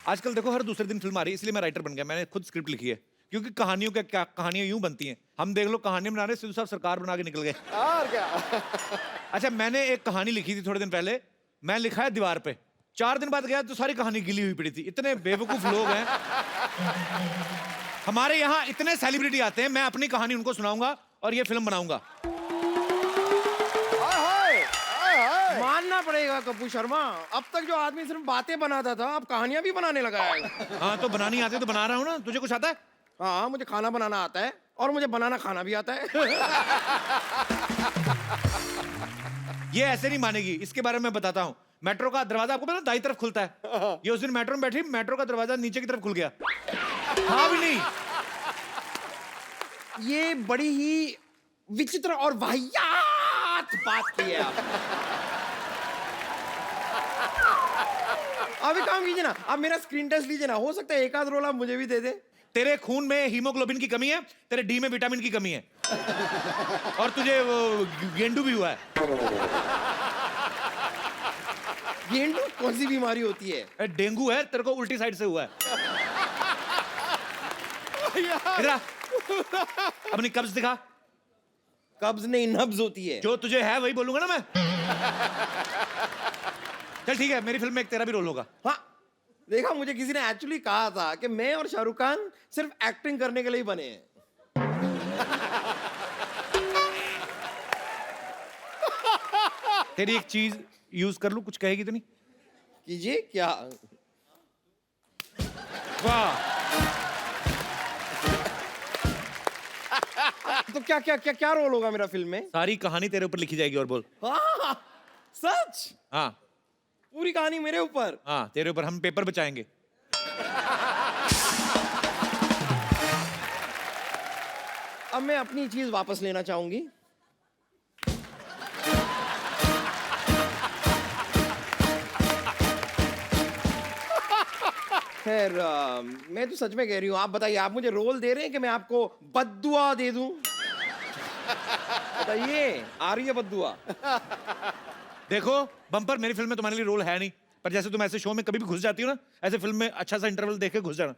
आजकल देखो हर दूसरे दिन फिल्म आ रही है, इसलिए मैं राइटर बन गया। मैंने खुद स्क्रिप्ट लिखी है, क्योंकि कहानियों का क्या, कहानियां यूं बनती हैं। हम देख लो कहानी बना रहे, सिद्धू साहब सरकार बना के निकल गए। और क्या। अच्छा, मैंने एक कहानी लिखी थी थोड़े दिन पहले, मैं लिखा है दीवार पे, 4 दिन बाद गया तो सारी कहानी गिली हुई पड़ी थी। इतने बेवकूफ लोग हैं हमारे यहाँ, इतने सेलिब्रिटी आते हैं, मैं अपनी कहानी उनको सुनाऊंगा और ये फिल्म बनाऊंगा। मानना पड़ेगा कप्पू शर्मा, अब तक जो आदमी सिर्फ बातें बनाता था अब कहानियां भी बनाने लगा है। हाँ तो बनानी आती है तो बना रहा हूँ ना। तुझे कुछ आता है? हाँ, मुझे खाना बनाना आता है और मुझे बनाना खाना भी आता है। ये ऐसे नहीं मानेगी, इसके बारे में मैं बताता हूँ। मेट्रो का दरवाजा आपको पता, दाईं तरफ खुलता है। ये उस दिन मेट्रो में बैठी, मेट्रो का दरवाजा नीचे की तरफ खुल गया। हाँ भी नहीं। ये बड़ी ही विचित्र और वाहियात बात की है आप। अभी काम कीजिए ना, आप मेरा स्क्रीन टेस्ट लीजिए ना, हो सकता है एक आध रोल आप मुझे भी दे दे। तेरे खून में हीमोग्लोबिन की कमी है, तेरे डी में विटामिन की कमी है, और तुझे वो गेंडू भी हुआ है। गेंडू कौन सी बीमारी होती है? डेंगू है, तेरे को उल्टी साइड से हुआ है। इधर आ, अपनी कब्ज दिखा। कब्ज नहीं, नब्ज होती है। जो तुझे है वही बोलूंगा ना मैं। चल ठीक है, मेरी फिल्म में एक तेरा भी रोल होगा। हाँ, देखा, मुझे किसी ने एक्चुअली कहा था कि मैं और शाहरुख खान सिर्फ एक्टिंग करने के लिए बने हैं। तेरी एक चीज यूज कर लूं, कुछ कहेगी तो नहीं? कीजिए। क्या? वाह। तो क्या क्या क्या क्या रोल होगा मेरा फिल्म में? सारी कहानी तेरे ऊपर लिखी जाएगी। और बोल। हाँ, सच? हाँ पूरी कहानी मेरे ऊपर? हाँ, तेरे ऊपर। हम पेपर बचाएंगे। अब मैं अपनी चीज वापस लेना चाहूंगी। खैर, मैं तो सच में कह रही हूँ। आप बताइए, आप मुझे रोल दे रहे हैं कि मैं आपको बद्दुआ दे दूं? बताइए, आ रही है बद्दुआ? देखो बम्पर, मेरी फिल्म में तुम्हारे लिए रोल है नहीं, पर जैसे तुम ऐसे शो में कभी भी घुस जाती हो ना, ऐसे फिल्म में अच्छा सा इंटरवल देख के घुस जाना।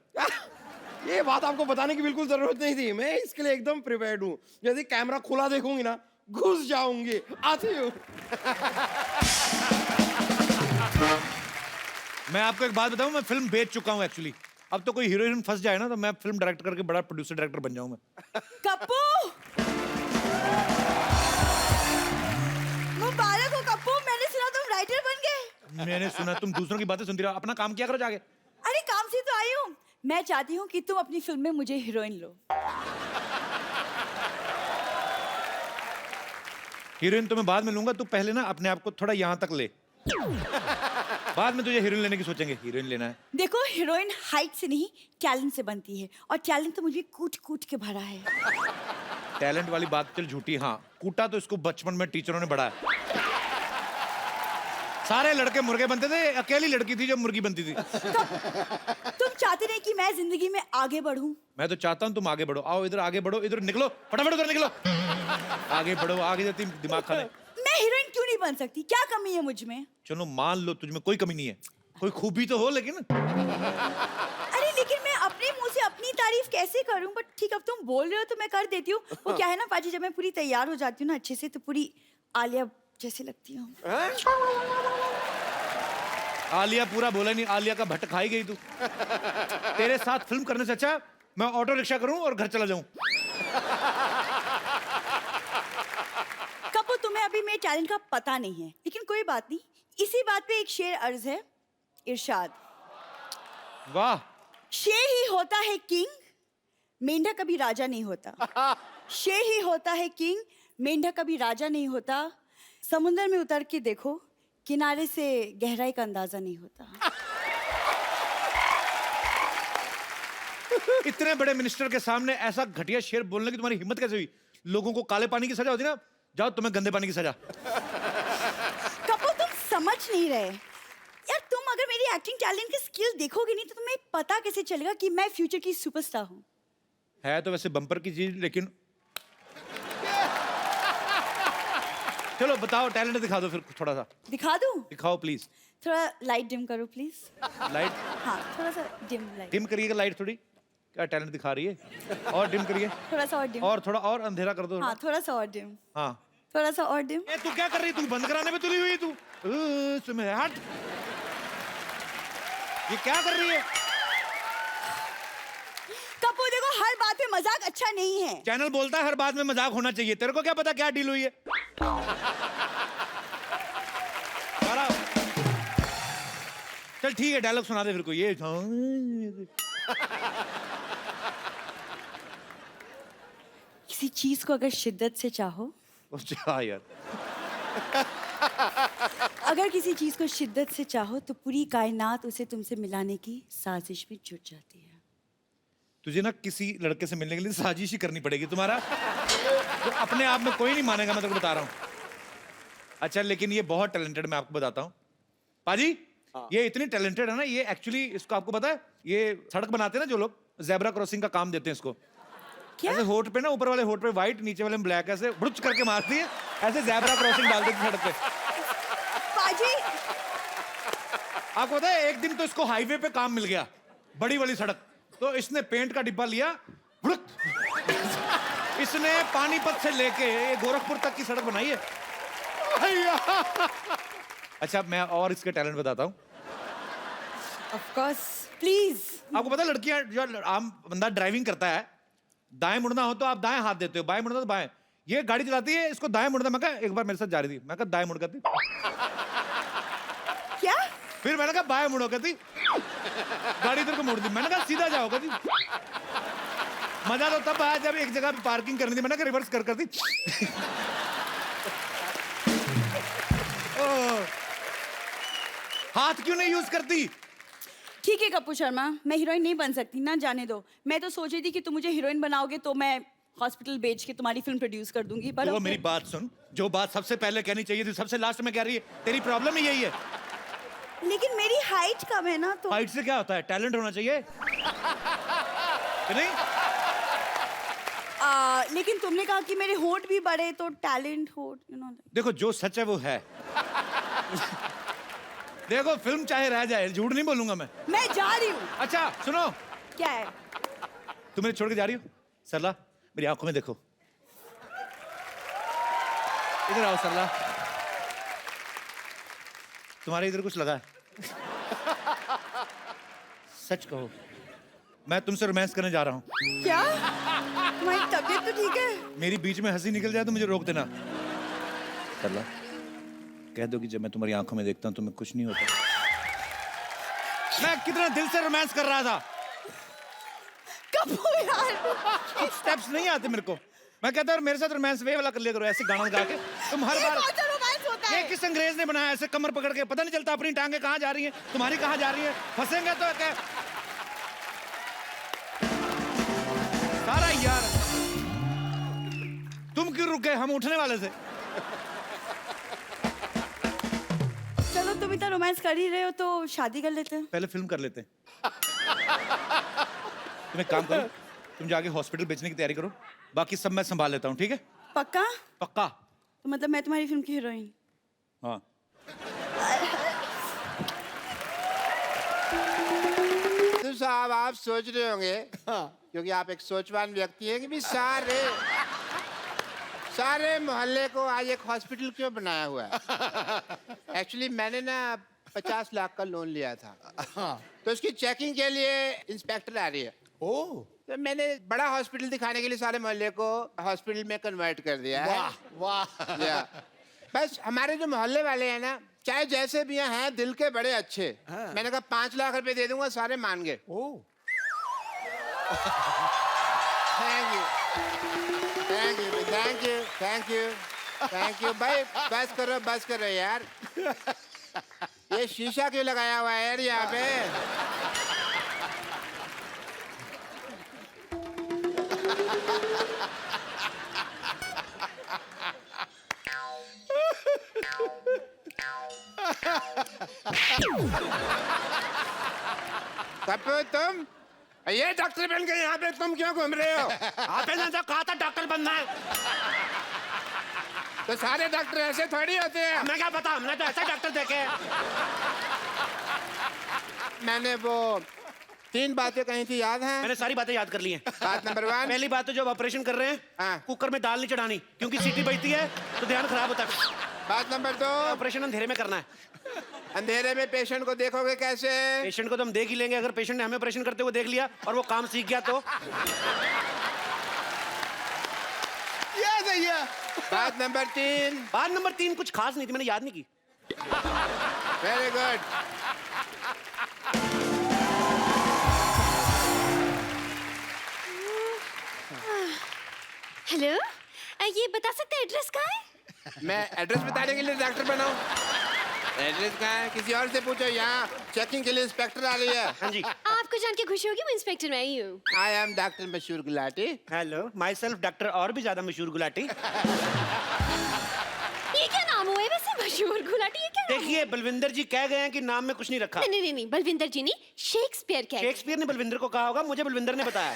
ये बात आपको बताने की बिल्कुल जरूरत नहीं थी, मैं इसके लिए एकदम प्रिपेयर्ड हूँ। यदि कैमरा खुला देखूंगी ना, घुस जाऊंगी। आती हूँ। मैं आपको एक बात बताऊं, मैं फिल्म बेच चुका हूं एक्चुअली। अब तो कोई हीरोइन फंस जाए ना तो मैं फिल्म डायरेक्ट करके बड़ा प्रोड्यूसर डायरेक्टर बन जाऊं मैं। कप्पू, मुबारक हो कप्पू, मैंने सुना तुम राइटर बन गए। मैंने सुना तुम दूसरों की बातें सुनती रहो, अपना काम किया करो जाके। अरे काम से तो आई हूँ। मैं चाहती हूँ कि तुम अपनी फिल्म में मुझे हीरोइन लो। हीरोइन तो मैं बाद में लूंगा, तू पहले ना अपने आप को थोड़ा यहाँ तक ले, बाद में तुझे हीरोइन लेने की सोचेंगे। हीरोइन लेना है। देखो, हीरोइन हाइट से नहीं टैलेंट से बनती है, और टैलेंट तो मुझे कूट कूट के भरा है। टैलेंट वाली बात चल झूठी। हाँ, कूटा तो इसको बचपन में टीचरों ने बढ़ाया। सारे लड़के मुर्गे बनते थे, अकेली लड़की थी जो मुर्गी बनती थी। तुम चाहते नहीं कि मैं जिंदगी में आगे बढ़ूं? मैं तो चाहता हूँ तुम आगे बढ़ो। आओ इधर, आगे बढ़ो, इधर निकलो, फटाफट उधर निकलो। आगे बढ़ो, आगे जाती दिमाग खा ले। मैं हीरोइन क्यों नहीं बन सकती? क्या कमी है मुझ में? चलो मान लो तुझ में कोई कमी नहीं है, कोई खूबी तो हो लेकिन। अरे लेकिन मैं अपने मुंह से अपनी तारीफ कैसे करूं? बट ठीक, अब तुम बोल रहे हो तो मैं कर देती हूँ। वो क्या है ना पाजी, जब मैं पूरी तैयार हो जाती हूँ ना अच्छे से, तो पूरी आलिया जैसे लगती हूँ। आलिया पूरा बोला नहीं, आलिया का भट्ट खाई गई तू। तेरे साथ फिल्म करने से अच्छा मैं ऑटो रिक्शा करूं और घर चला जाऊं। कप्पू, तुम्हें अभी मेरे टैलेंट का पता नहीं है, लेकिन कोई बात नहीं। इसी बात पे एक शेर अर्ज है, इरशाद। वाह। शेर ही होता है किंग, मेंढक कभी राजा नहीं होता। शेर ही होता है किंग, मेंढक कभी राजा नहीं होता। समुंदर में उतर के देखो, किनारे से गहराई का अंदाजा नहीं होता। इतने बड़े मिनिस्टर के सामने ऐसा घटिया शेर बोलने की तुम्हारी हिम्मत कैसे हुई? लोगों को काले पानी की सजा होती ना, जाओ तुम्हें गंदे पानी की सजा। कप्पू, तुम समझ नहीं रहे यार। तुम अगर मेरी एक्टिंग टैलेंट की स्किल देखोगे नहीं तो तुम्हें पता कैसे चलेगा कि मैं फ्यूचर की सुपरस्टार हूँ। है तो वैसे बम्पर की चीज, लेकिन चलो बताओ, टैलेंट दिखा दो फिर थोड़ा सा। दिखा दूं? दिखाओ प्लीज। थोड़ा लाइट डिम करो प्लीज। लाइट हाँ थोड़ा सा डिम लाइट। डिम करिएगा लाइट थोड़ी, क्या टैलेंट दिखा रही है। और डिम करिए, थोड़ा सा और डिम। और थोड़ा और अंधेरा कर दो। हाँ थोड़ा सा और डिम। हाँ थोड़ा सा और डिम। ए तू क्या कर रही है, तू बंद कराने में तुली हुई है तू। सुमे हट, ये क्या कर रही है। कपूर देखो, हर बात में मजाक अच्छा नहीं है। चैनल बोलता है हर बात में मजाक होना चाहिए, तेरे को क्या पता क्या डील हुई है। सारा चल ठीक है, डायलॉग सुना दे फिर को ये। किसी चीज को अगर शिद्दत से चाहो, अच्छा यार, अगर किसी चीज को शिद्दत से चाहो तो पूरी कायनात उसे तुमसे मिलाने की साजिश में जुट जाती है। तुझे ना किसी लड़के से मिलने के लिए साजिश ही करनी पड़ेगी तुम्हारा, तो अपने आप में कोई नहीं मानेगा, मैं तेरे को बता रहा हूँ। अच्छा लेकिन ये बहुत टैलेंटेड, मैं आपको बताता हूँ पाजी। ये इतनी टैलेंटेड है ना, ये एक्चुअली, इसको आपको पता है, ये सड़क बनाते हैं ना जो लोग, जेब्रा क्रॉसिंग का काम देते हैं इसको। क्या? ऐसे होठ पे ना, ऊपर वाले होठ पे व्हाइट, नीचे वाले में ब्लैक, ऐसे बुड़च करके मारती है, ऐसे जेब्रा क्रॉसिंग डाल देती है सड़क पे। पाजी आपको पता है, एक दिन तो इसको हाईवे पे काम मिल गया, बड़ी वाली सड़क, तो इसने पेंट का डिब्बा लिया, बुड़क, इसने पानीपत से लेके ये गोरखपुर तक की सड़क बनाई है। अच्छा मैं और इसके टैलेंट बताता हूँ। Of course please. आपको पता है, लड़कियां जो आम बंदा ड्राइविंग करता है, दाएं मुड़ना हो तो आप दाएं हाथ देते हो, बाएं मुड़ना तो बाएं। ये गाड़ी चलाती है, इसको दाएं मुड़ना, मैं कहा एक बार मेरे साथ जा रही थी, मैं कहा दाएं मुड़ कर दी, क्या? फिर मैंने कहा बाएं मुड़ो कहती, गाड़ी इधर को मोड़ दी, मैंने कहा सीधा जाओ कहती। मजा तो तब आया जब एक जगह पे पार्किंग करनी थी, मैंने कहा रिवर्स कर दी। हाथ क्यों नहीं यूज करती। ठीक है कपूर शर्मा, मैं हीरोइन नहीं बन सकती ना, जाने दो। मैं तो सोच रही थी कि तुम मुझे हीरोइन बनाओगे तो मैं हॉस्पिटल बेच के तुम्हारी फिल्म प्रोड्यूस कर दूंगी, पर तो मेरी बात सुन, जो बात सबसे पहले कहनी चाहिए थी सबसे लास्ट में कह रही है, तेरी प्रॉब्लम ही यही है। लेकिन मेरी हाइट कम है ना, तो हाइट से क्या होता है, टैलेंट होना चाहिए कि नहीं। लेकिन तुमने कहा कि मेरे होठ भी बड़े, तो टैलेंट होठ, यू नो। देखो जो सच है वो है। देखो फिल्म चाहे रह जाए, झूठ नहीं बोलूंगा मैं जा रही हूँ। अच्छा सुनो, क्या है? तुम मेरे छोड़ के जा रही हो। सरला मेरी आंखों में देखो, इधर आओ सरला, तुम्हारे इधर कुछ लगा है। सच कहो, मैं तुमसे रोमांस करने जा रहा हूँ। क्या? तुम्हारी तबीयत तो ठीक है? मेरी बीच में हंसी निकल जाए तो मुझे रोक देना। सरला कह दो कि जब मैं तुम्हारी आंखों में देखता हूँ तुम्हें कुछ नहीं होता। मैं कितना दिल से रोमांस कर रहा था। कपूर यार, स्टेप्स नहीं आते मेरे को। मैं कहता हूँ मेरे साथ रोमांस वे वाला कर लिया करो, ऐसे गाना गा के। तुम हर बार, कौन सा रोमांस होता ये है? किस अंग्रेज ने बनाया ऐसे कमर पकड़ के, पता नहीं चलता अपनी टांगे कहाँ जा रही हैं, तुम्हारी कहाँ जा रही है। फंसेंगे तो क्या सारा यार। तुम क्यों रुके, हम उठने वाले थे। चलो तुम इतना रोमांस कर ही रहे हो तो शादी कर लेते हैं। पहले फिल्म कर लेते हैं। तुम एक काम करो, तुम जाके हॉस्पिटल बेचने की तैयारी करो, बाकी सब मैं संभाल लेता हूँ, ठीक है। पक्का? पक्का। तो मतलब मैं तुम्हारी फिल्म की हीरोइन? हाँ। तो साहब आप सोच रहे होंगे, क्योंकि आप एक सोचवान व्यक्ति हैं, कि भी सारे मोहल्ले को आज एक हॉस्पिटल क्यों बनाया हुआ है। एक्चुअली मैंने ना 50 लाख का लोन लिया था, तो उसकी चेकिंग के लिए इंस्पेक्टर आ रही है। तो मैंने बड़ा हॉस्पिटल दिखाने के लिए सारे मोहल्ले को हॉस्पिटल में कन्वर्ट कर दिया है। वाह। बस हमारे जो मोहल्ले वाले हैं ना, चाहे जैसे भी हैं, दिल के बड़े अच्छे। मैंने कहा 5 लाख रुपए दे दूंगा, सारे मान गए। थैंक यू भाई, बस करो यार। ये शीशा क्यों लगाया हुआ है यार यहाँ पे। कपूर तुम ये डॉक्टर बन के यहाँ पे तुम क्यों घूम रहे हो। आपने तो कहा था डॉक्टर बनना है। तो सारे डॉक्टर ऐसे थोड़ी होते हैं। हमें क्या पता, हमने तो ऐसे डॉक्टर देखे हैं। मैंने वो 3 बातें कही थी, याद है? मैंने सारी बातें याद कर ली हैं। बात नंबर 1, पहली बात तो जब ऑपरेशन कर रहे हैं हाँ। कुकर में दाल नहीं चढ़ानी, क्योंकि सीटी बजती है तो ध्यान खराब होता है। बात नंबर 2, ऑपरेशन अंधेरे में करना है। अंधेरे में पेशेंट को देखोगे कैसे? पेशेंट को तो हम देख ही लेंगे, अगर पेशेंट ने हमें ऑपरेशन करते हुए देख लिया और वो काम सीख गया तो। ये सही है। बात नंबर 3, बात नंबर 3 कुछ खास नहीं थी, मैंने याद नहीं की। Very good. हेलो, ये बता सकते हैं एड्रेस कहाँ है? मैं एड्रेस बताने के लिए डॉक्टर बनाऊं? एड्रेस कहाँ है? किसी और से पूछो, यहाँ चेकिंग के लिए इंस्पेक्टर आ रही है। हाँ जी। आपको जान के खुशी होगी, मैं इंस्पेक्टर में आई हूँ। आई एम डॉक्टर मशहूर Gulati. Hello, my self doctor और भी ज्यादा मशहूर गुलाटी। ये क्या नाम हुआ है वैसे, मशहूर गुलाटी? ये क्या नाम देखिए, बलविंदर जी कह गए हैं कि नाम में कुछ नहीं रखा। हुआ? नहीं नहीं नहीं, बलविंदर जी नहीं, शेक्सपियर क्या है? शेक्सपियर ने बलविंदर को कहा होगा, मुझे बलविंदर ने बताया।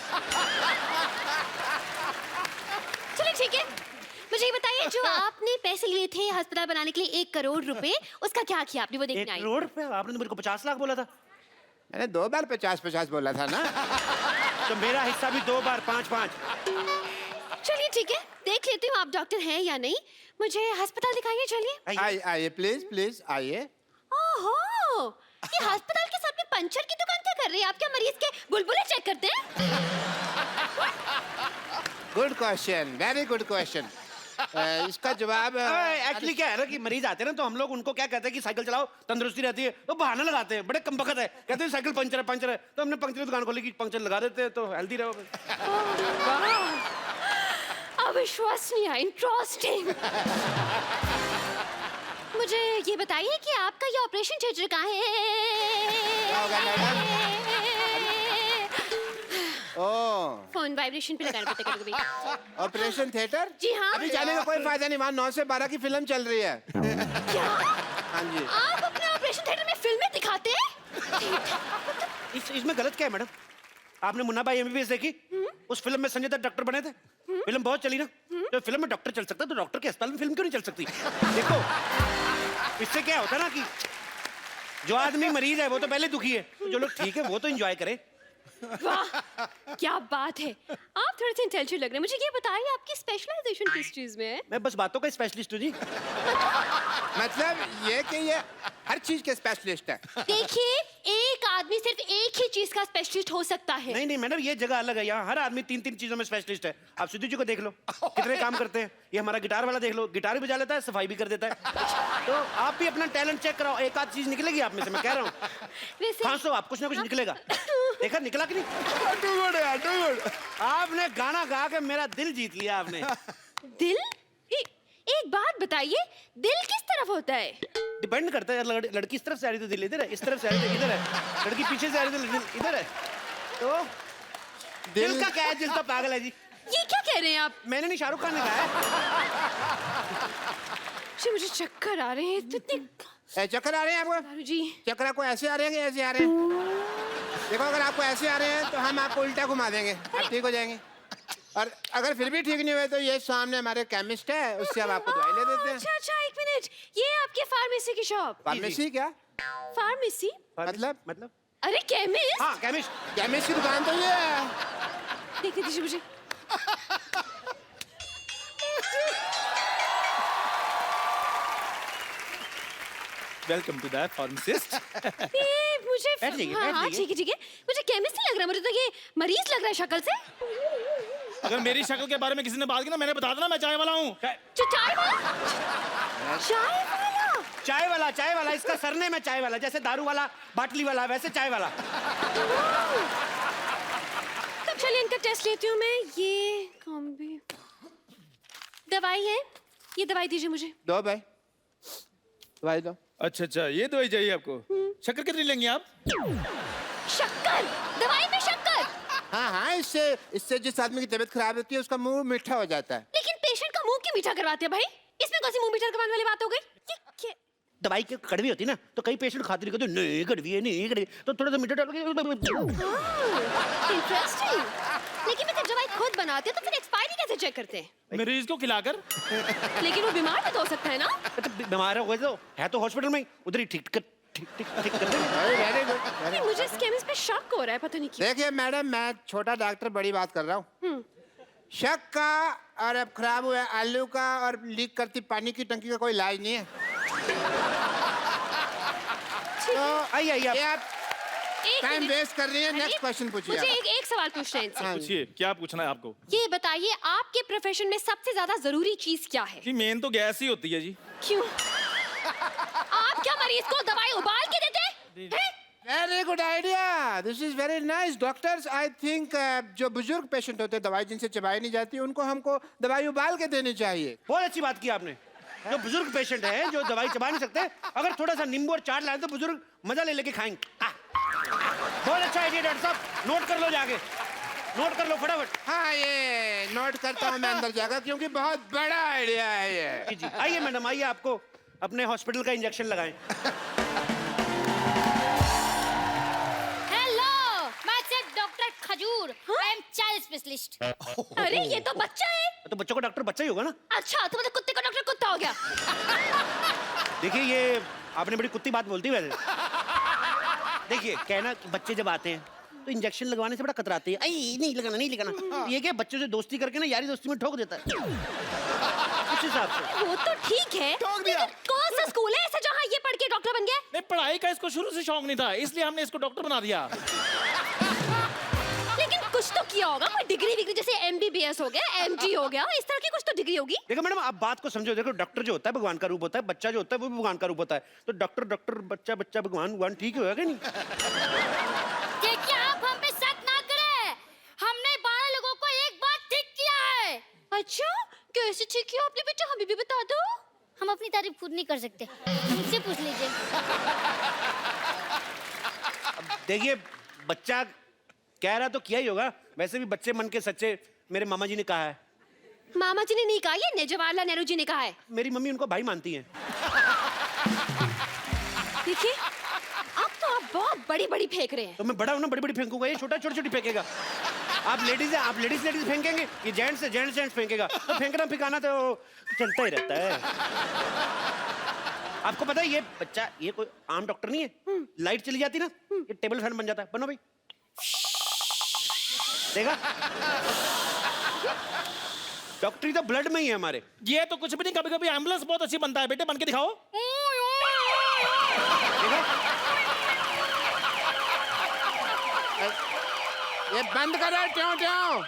चलो ठीक है, मुझे ये बताइए, जो आपने पैसे लिए थे अस्पताल बनाने के लिए 1 करोड़ रुपए, उसका क्या किया आपने? वो 1 देखने आई। करोड़ रुपए? आपने तो मेरे को 50 लाख बोला था। मैंने 2 बार 50-50 बोला था ना। तो मेरा हिस्सा भी 2 बार 5-5। चलिए ठीक है, देख लेती हूँ आप डॉक्टर हैं या नहीं। मुझे अस्पताल दिखाइए, चलिए। आइए प्लीज प्लीज आइए। ओहो, ये अस्पताल के सामने पंचर की दुकान क्या कर रही है? आप क्या मरीज के बुलबुले चेक करते हैं? Good question, very good question. इसका जवाब एक्चुअली क्या है ना कि मरीज आते हैं ना, तो हम लोग उनको क्या कहते हैं कि साइकिल चलाओ, तंदुरुस्ती रहती है, तो बहाना लगाते हैं, बड़े कम बखत है, कहते हैं साइकिल पंचर है पंचर है, तो हमने पंचर की दुकान खोली कि पंचर लगा देते हैं तो हेल्दी रहो। अविश्वसनीय, इंटरेस्टिंग। मुझे ये बताइए कि आपका ये ऑपरेशन थिएटर कहाँ है? होगा मैडम? ओह, फोन वाइब्रेशन पे लगाना पड़ता है कभी। Operation theatre? जी हाँ। अभी जाने का कोई फायदा नहीं, वहाँ 9 से 12 की फिल्म चल रही है। क्या? हाँ जी। आप अपने ऑपरेशन थिएटर में फिल्में दिखाते हैं? इसमें गलत क्या है मैडम? आपने मुन्ना भाई एमबीबीएस देखी? उस फिल्म में संजय दत्त डॉक्टर बने थे, फिल्म बहुत चली ना। तो फिल्म में डॉक्टर चल सकता है, तो डॉक्टर के अस्पताल में फिल्म क्यों नहीं चल सकती? देखो, इससे क्या होता है ना कि जो आदमी मरीज है वो तो पहले दुखी है, तो जो लोग ठीक है वो तो एंजॉय करे। वाह, क्या बात है, आप थोड़े से इंटेलिजेंट लग रहे हैं। मुझे ये बताइए, आपकी स्पेशलाइजेशन किस चीज में है? मैं बस बातों का स्पेशलिस्ट हूँ जी। मतलब ये कि ये हर चीज के स्पेशलिस्ट है। देखिए, एक आदमी सिर्फ एक ही चीज का स्पेशलिस्ट हो सकता है। नहीं नहीं मैडम, ये जगह अलग है, यहाँ हर आदमी 3-3 चीजों में स्पेशलिस्ट है। आप सिद्धू जी को देख लो, कितने काम करते हैं। ये हमारा गिटार वाला देख लो, गिटार भी बजा लेता है, सफाई भी कर देता है। तो आप भी अपना टैलेंट चेक कराओ, एक आध चीज निकलेगी आप में से, मैं कह रहा हूँ। वैसे खांसो आप, कुछ ना कुछ निकलेगा। देखा निकला कि नहीं? टू गुड यार, टू गुड। आपने गाना गा के मेरा दिल जीत लिया आपने। दिल? एक बात बताइए, दिल किस तरफ होता है? डिपेंड करता है, लड़की इस तरफ से आ रही तो दिल इधर है, इस तरफ से आ रही तो इधर है, लड़की पीछे से आ रही तो दिल इधर है। तो दिल का क्या है, दिल तो पागल है जी। ये क्या कह रहे हैं आप? मैंने नहीं, शाहरुख खान ने कहा है। जी मुझे चक्कर आ रहे हैं इतने। चक्कर आ रहे हैं आपको? दारू जी, चक्कर आपको ऐसे आ रहे हैं कि ऐसे आ रहे हैं? देखो, अगर आपको ऐसे आ रहे हैं तो हम आपको उल्टा घुमा देंगे, आप ठीक हो जाएंगे। और अगर फिर भी ठीक नहीं हुए तो ये सामने हमारे केमिस्ट है, उससे हम आपको दवाई ले देते हैं। अच्छा अच्छा, एक मिनट, ये आपके फार्मेसी की शॉप? फार्मेसी क्या? फार्मेसी मतलब? अरे केमिस्ट। हाँ केमिस्ट। केमिस्ट की दुकान तो ये है। देखने दीजिए मुझे। Welcome to the pharmacist. ये मुझे बैठ जाइए, हाँ बैठ हाँ, जाइए। ठीक है ठीक है, मुझे केमिस्ट नहीं लग रहा, मुझे तो ये मरीज लग रहा है शक्ल से। अगर मेरी शक्ल के बारे में किसी ने बात की ना, मैंने बता देना मैं चाय वाला हूँ। चाय वाला? चाय वाला? चाय वाला, इसका सरनेम है चाय वाला, जैसे दारू वाला, बाटली वाला, वैसे चाय वाला। तब चलिए इनका टेस्ट लेती हूँ मैं। ये कॉम्बी दवाई है, ये दवाई दीजिए मुझे। दो भाई, दवाई दो। अच्छा, ये दवाई चाहिए आपको? शक्कर कितनी लेंगे आप? शक्कर? दवाई में शक्कर? हाँ, इससे जिस आदमी की तबीयत खराब होती है उसका मुंह मीठा हो जाता है। लेकिन पेशेंट का मुंह क्यों मीठा करवाते हैं भाई? इसमें कौन सी मुंह मीठा करवाने वाली बात हो गई? ये क्या? दवाई की कड़वी होती है ना, तो कई पेशेंट खाते नहीं, कहते नहीं कड़वी है, नहीं कड़वी, तो थोड़ा सा मीठा डाल के। इंटरेस्टिंग। लेकिन मैं जब दवाई खुद बनाते हैं तो फिर एक्सपायरी कैसे चेक करते हैं? मरीज को खिलाकर। लेकिन वो बीमार भी तो हो सकता है ना? तो बीमार हो गए तो है तो हॉस्पिटल में ही, उधर ही ठीक कर ठीक ठीक ठीक कर देंगे। Very good. नहीं, मुझे इस केमिस्ट पे शक हो रहा है, पता नहीं क्यों। देखिए मैडम, मैं छोटा डॉक्टर बड़ी बात कर रहा हूँ। शक का और अब खराब हुआ आलू का और लीक करती पानी की टंकी का कोई इलाज नहीं है। तो आइए आइए ये आप। आप एक टाइम मिनट। वेस्ट कर रही है। नेक्स्ट क्वेश्चन पूछिए मुझे आप। एक सवाल पूछना है इनसे। हाँ जी। पूछिए, क्या पूछना है आपको? ये बताइए, आपके प्रोफेशन में सबसे ज्यादा जरूरी चीज क्या है? जी मेन तो गैस ही होती है जी। क्यों? आप क्या मरीज को दवाई उबाल के देते हैं? Very good idea, this is very nice. Doctors, I think जो बुजुर्ग पेशेंट होते हैं, दवाई जिनसे चबाई नहीं जाती, उनको हमको दवाई उबाल के देनी चाहिए। बहुत अच्छी बात की आपने। जो बुजुर्ग पेशेंट है जो दवाई चबा नहीं सकते, अगर थोड़ा सा नींबू और चाट लाए तो बुजुर्ग मजा ले लेके खाएंगे। बहुत अच्छा आइडिया डॉक्टर साहब, नोट कर लो जाके, नोट कर लो फटाफट। हाँ, ये नोट करता हूँ मैं अंदर जाकर, क्योंकि बहुत बड़ा आइडिया है ये। जी जी, आइए मैडम, आइए आपको अपने हॉस्पिटल का इंजेक्शन लगाएं। हेलो, मैं डॉक्टर खजूर, आई एम चाइल्ड स्पेशलिस्ट। अरे ये तो बच्चा है। तो बच्चों का डॉक्टर बच्चा ही होगा ना। अच्छा, तो मतलब कुत्ते का डॉक्टर कुत्ता हो गया। देखिए, ये आपने बड़ी कुत्ती बात बोलती है वैसे। देखिए, कहना कि बच्चे जब आते हैं तो इंजेक्शन लगवाने से बड़ा कतराते हैं। आई नहीं लगाना, नहीं लगाना। ये क्या, बच्चों से दोस्ती करके ना यारी दोस्ती में ठोक देता है। उस हिसाब से वो तो ठीक है, लेकिन कौन सा स्कूल है ऐसा जहाँ ये पढ़ के डॉक्टर बन गया? नहीं, पढ़ाई का इसको शुरू से शौक नहीं था, इसलिए हमने इसको डॉक्टर बना दिया। लेकिन कुछ तो किया होगा, कोई डिग्री विग्री, जैसे MBBS हो गया, MD हो गया, इस तरह की कुछ तो डिग्री होगी। देखो मैडम, आप बात को समझो। देखो, डॉक्टर जो होता है भगवान का रूप होता है, बच्चा जो होता है वो भी भगवान का रूप होता है। तो डॉक्टर डॉक्टर, बच्चा बच्चा, भगवान भगवान, ठीक होगा कि नहीं? देखिए, आप हम पे शक ना करें, हमने 12 लोगों को एक बार ठीक किया है। अच्छा, कैसे ठीक किया आपने बेटा, हमें भी बता दो। हम अपनी तारीफ खुद नहीं कर सकते, मुझसे पूछ लीजिए। देखिए, बच्चा कह रहा तो किया ही होगा। वैसे भी बच्चे मन के सच्चे, मेरे मामा जी ने कहा है। मामा जी ने नहीं कहा, ये जवाहरलाल नेहरू जी ने कहा है। मेरी मम्मी उनको भाई मानती हैं। देखिए, अब तो आप बहुत बड़ी बड़ी फेंक रहे हैं। तो मैं बड़ा हूं ना, बड़ी बड़ी फेंकूंगा, ये छोटा छोटी छोटी फेंकेगा। आप लेडीज है, आप लेडीज लेडीज फेंकेंगे, ये जेंट्स है, जेंट्स जेंट्स फेंकेगा। तो फेंकना फिकाना तो चलता ही रहता है। आपको पता है, ये बच्चा, ये कोई आम डॉक्टर नहीं है। लाइट चली जाती ना, ये टेबल फैन बन जाता है। बनो भाई, देखा, डॉक्टरी तो ब्लड में ही है हमारे। ये तो कुछ भी नहीं, कभी कभी एम्बुलेंस बहुत अच्छी बनता है बेटे, बन के दिखाओ। देखा, ये बंद करो ट्यों ट्यों।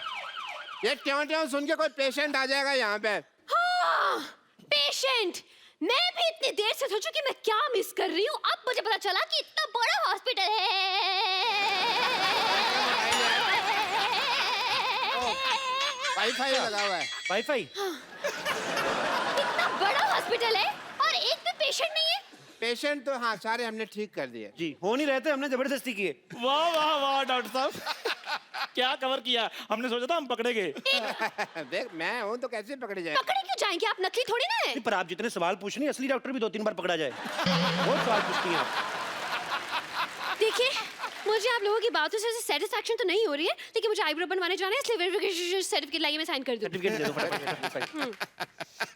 ये ट्यों ट्यों सुन के कोई पेशेंट आ जाएगा यहाँ पे। हाँ, पेशेंट। मैं भी इतनी देर से सोचूं कि मैं क्या मिस कर रही हूँ। अब मुझे पता चला कि इतना बड़ा हॉस्पिटल है। वाईफाई लगा हुआ है। वाईफाई। इतना बड़ा हॉस्पिटल है और एक भी पेशेंट नहीं है। पेशेंट तो हाँ सारे हमने ठीक कर दिए। जी, हो नहीं रहे थे, हमने जबरदस्ती किए। वाह वाह वाह डॉक्टर साहब, क्या कवर किया। हमने सोचा था हम पकड़े गए। देख, मैं हूँ तो कैसे पकड़े जाए। पकड़े क्यों जाएंगे, आप नकली थोड़ी ना है। नहीं, पर आप जितने सवाल पूछ रही हैं, असली डॉक्टर भी 2-3 बार पकड़ा जाए। बहुत सवाल पूछती हैं आप। देखिए, मुझे आप लोगों की बातों से सेटिस्फैक्शन तो नहीं हो रही है, लेकिन मुझे आईब्रो बनवाने जाना है, इसलिए वेरिफिकेशन सर्टिफिकेट लाइए, मैं साइन कर दूं। सर्टिफिकेट दे दो फटाफट।